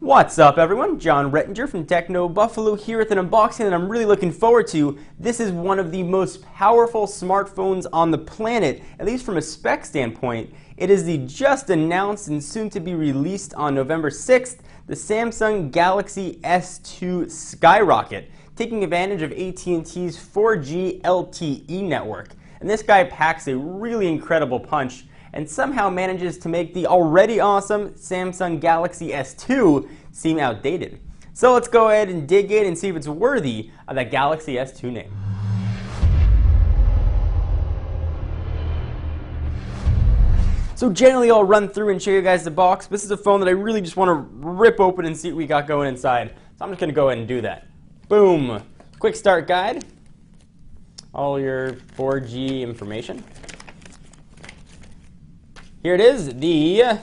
What's up everyone, John Rettinger from Techno Buffalo here with an unboxing that I'm really looking forward to. This is one of the most powerful smartphones on the planet, at least from a spec standpoint. It is the just announced and soon to be released on November 6th, the Samsung Galaxy S2 Skyrocket, taking advantage of AT&T's 4G LTE network. And this guy packs a really incredible punch and somehow manages to make the already awesome Samsung Galaxy S2 seem outdated. So let's go ahead and dig in and see if it's worthy of that Galaxy S2 name. So generally I'll run through and show you guys the box. This is a phone that I really just want to rip open and see what we got going inside. So I'm just going to go ahead and do that. Boom! Quick start guide. All your 4G information. Here it is, the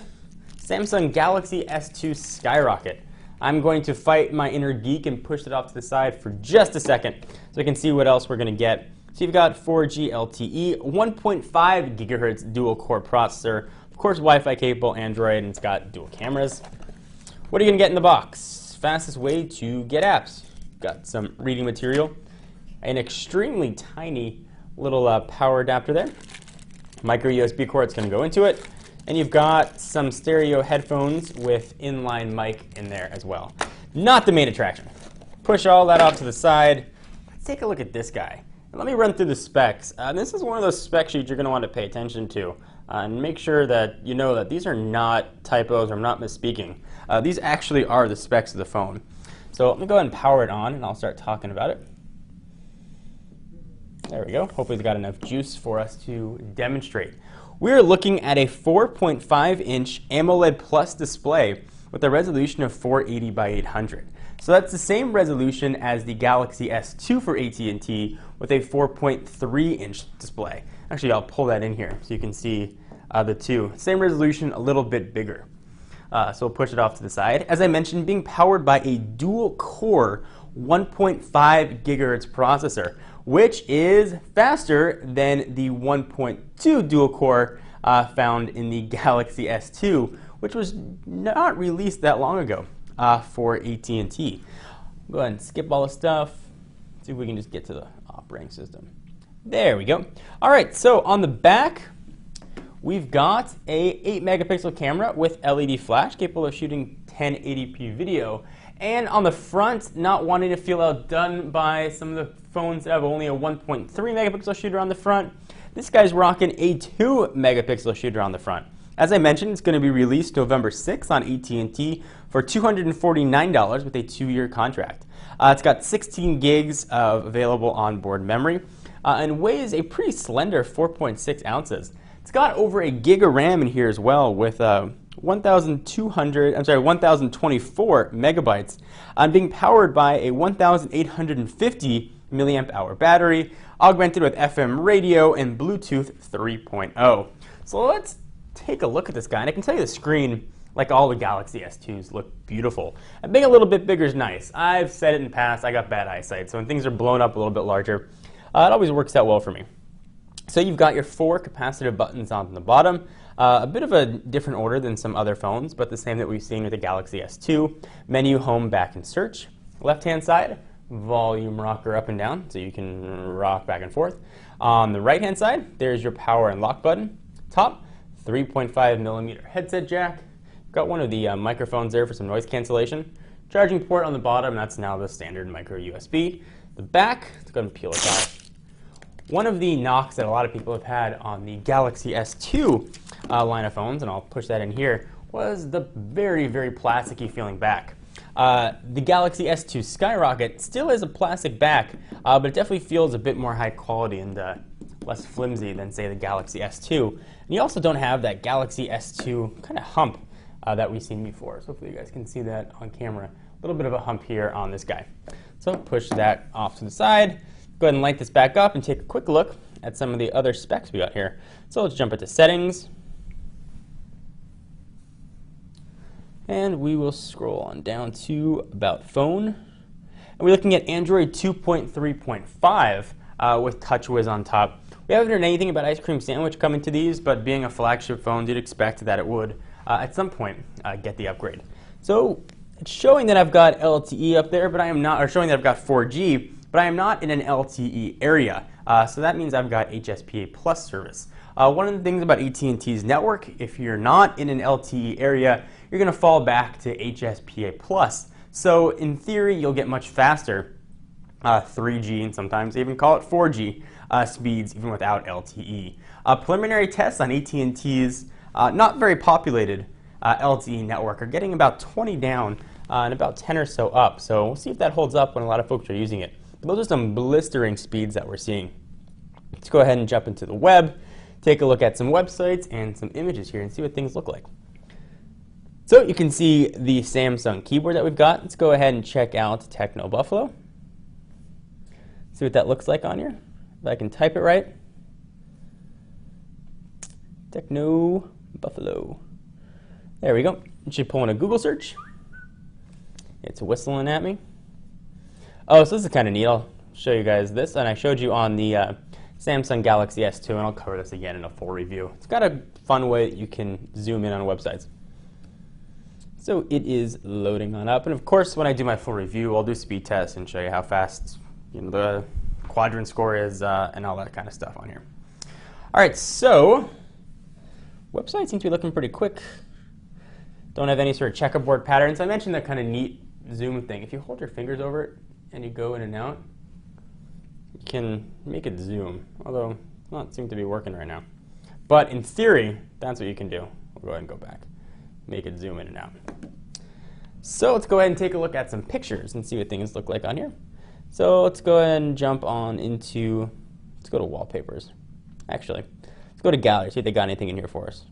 Samsung Galaxy S2 Skyrocket. I'm going to fight my inner geek and push it off to the side for just a second so I can see what else we're going to get. So you've got 4G LTE, 1.5 gigahertz dual core processor, of course Wi-Fi capable, Android, and it's got dual cameras. What are you going to get in the box? Fastest way to get apps. Got some reading material, an extremely tiny little power adapter there. Micro USB cord's going to go into it, and you've got some stereo headphones with inline mic in there as well. Not the main attraction. Push all that off to the side. Let's take a look at this guy. And let me run through the specs. This is one of those spec sheets you're going to want to pay attention to and make sure that you know that these are not typos or I'm not misspeaking. These actually are the specs of the phone. So let me go ahead and power it on and I'll start talking about it. There we go. Hopefully it's got enough juice for us to demonstrate. We're looking at a 4.5-inch AMOLED Plus display with a resolution of 480 by 800. So that's the same resolution as the Galaxy S2 for AT&T with a 4.3-inch display. Actually, I'll pull that in here so you can see the two. Same resolution, a little bit bigger. So we'll push it off to the side. As I mentioned, being powered by a dual-core 1.5 gigahertz processor, which is faster than the 1.2 dual-core found in the Galaxy S2, which was not released that long ago for AT&T. Go ahead and skip all the stuff. See if we can just get to the operating system. There we go. All right, so on the back, we've got a 8-megapixel camera with LED flash capable of shooting 1080p video. And on the front, not wanting to feel outdone by some of the phones that have only a 1.3 megapixel shooter on the front, this guy's rocking a 2 megapixel shooter on the front. As I mentioned, it's going to be released November 6th on AT&T for $249 with a 2-year contract. It's got 16 gigs of available onboard memory and weighs a pretty slender 4.6 ounces. It's got over a gig of RAM in here as well with 1,024 megabytes, being powered by a 1,850 milliamp hour battery, augmented with FM radio and Bluetooth 3.0. So let's take a look at this guy, and I can tell you the screen, like all the Galaxy S2s, look beautiful. And being a little bit bigger is nice. I've said it in the past, I got bad eyesight, so when things are blown up a little bit larger, it always works out well for me. So you've got your 4 capacitive buttons on the bottom. A bit of a different order than some other phones, but the same that we've seen with the Galaxy S2. Menu, home, back, and search. Left-hand side, volume rocker up and down, so you can rock back and forth. On the right-hand side, there's your power and lock button. Top, 3.5 millimeter headset jack. Got one of the microphones there for some noise cancellation. Charging port on the bottom, that's now the standard micro USB. The back, let's go ahead and peel it off. One of the knocks that a lot of people have had on the Galaxy S2 line of phones, and I'll push that in here, was the very, very plasticky feeling back. The Galaxy S2 Skyrocket still has a plastic back, but it definitely feels a bit more high quality and less flimsy than, say, the Galaxy S2. And you also don't have that Galaxy S2 kind of hump that we've seen before. So hopefully you guys can see that on camera. A little bit of a hump here on this guy. So push that off to the side. Go ahead and light this back up and take a quick look at some of the other specs we got here. So let's jump into settings. And we will scroll on down to About Phone. And we're looking at Android 2.3.5 with TouchWiz on top. We haven't heard anything about Ice Cream Sandwich coming to these, but being a flagship phone, you'd expect that it would at some point get the upgrade. So It's showing that I've got LTE up there, but I am not, or showing that I've got 4G, but I am not in an LTE area. So that means I've got HSPA Plus service. One of the things about AT&T's network, if you're not in an LTE area, you're going to fall back to HSPA Plus. So in theory, you'll get much faster 3G, and sometimes they even call it 4G speeds, even without LTE. Preliminary tests on AT&T's not very populated LTE network are getting about 20 down and about 10 or so up. So we'll see if that holds up when a lot of folks are using it. But those are some blistering speeds that we're seeing. Let's go ahead and jump into the web, take a look at some websites and some images here and see what things look like. So you can see the Samsung keyboard that we've got. Let's go ahead and check out Techno Buffalo. See what that looks like on here. If I can type it right. Techno Buffalo. There we go. It should pull in a Google search. It's whistling at me. Oh, so this is kind of neat. I'll show you guys this. And I showed you on the Samsung Galaxy S2, and I'll cover this again in a full review. It's got a fun way that you can zoom in on websites. So it is loading on up. And of course, when I do my full review, I'll do speed tests and show you how fast the quadrant score is and all that kind of stuff on here. All right, so website seems to be looking pretty quick. Don't have any sort of checkerboard patterns. I mentioned that kind of neat zoom thing. If you hold your fingers over it and you go in and out, you can make it zoom, although it's not seem to be working right now. But in theory, that's what you can do. We'll go ahead and go back. Make it zoom in and out. So let's go ahead and take a look at some pictures and see what things look like on here. So let's go ahead and jump on into, let's go to wallpapers. Actually, let's go to gallery, see if they got anything in here for us.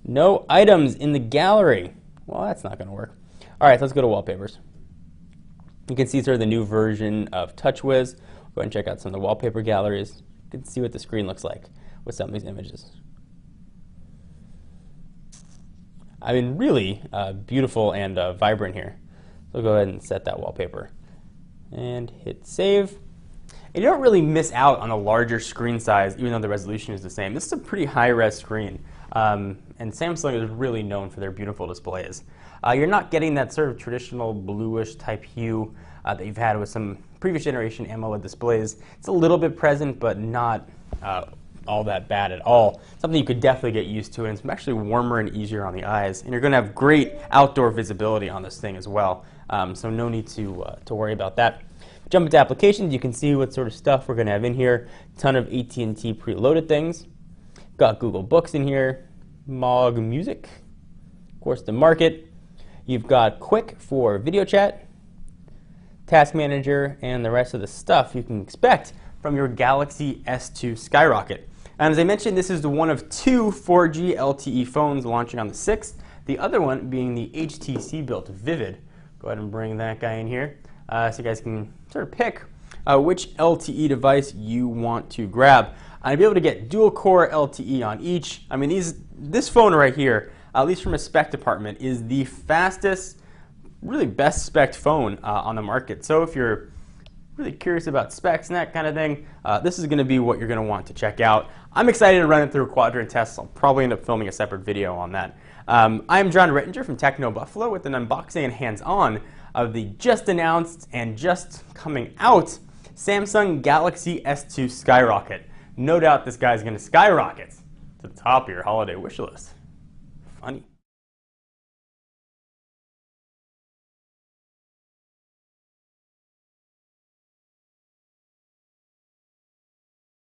No items in the gallery. Well, that's not going to work. All right, so let's go to wallpapers. You can see sort of the new version of TouchWiz. Go ahead and check out some of the wallpaper galleries. You can see what the screen looks like with some of these images. I mean, really beautiful and vibrant here. So go ahead and set that wallpaper and hit save. And you don't really miss out on a larger screen size, even though the resolution is the same. This is a pretty high-res screen, and Samsung is really known for their beautiful displays. You're not getting that sort of traditional bluish type hue that you've had with some previous generation AMOLED displays. It's a little bit present, but not all that bad at all. Something you could definitely get used to, and it's actually warmer and easier on the eyes. And you're going to have great outdoor visibility on this thing as well, so no need to worry about that. Jump into applications, you can see what sort of stuff we're going to have in here. A ton of AT&T preloaded things. Got Google Books in here, Mog Music, of course the market. You've got Quick for video chat, Task Manager, and the rest of the stuff you can expect from your Galaxy S2 Skyrocket. And as I mentioned, this is the one of two 4G LTE phones launching on the 6th, the other one being the HTC-built Vivid. Go ahead and bring that guy in here so you guys can sort of pick which LTE device you want to grab. I'll be able to get dual-core LTE on each. I mean, this phone right here, at least from a spec department, is the fastest, really best spec phone on the market. So if you're really curious about specs and that kind of thing, this is going to be what you're going to want to check out. I'm excited to run it through quadrant tests. I'll probably end up filming a separate video on that. I'm John Rittinger from Techno Buffalo with an unboxing and hands-on of the just announced and just coming out Samsung Galaxy S2 Skyrocket. No doubt this guy's going to skyrocket to the top of your holiday wish list. Funny.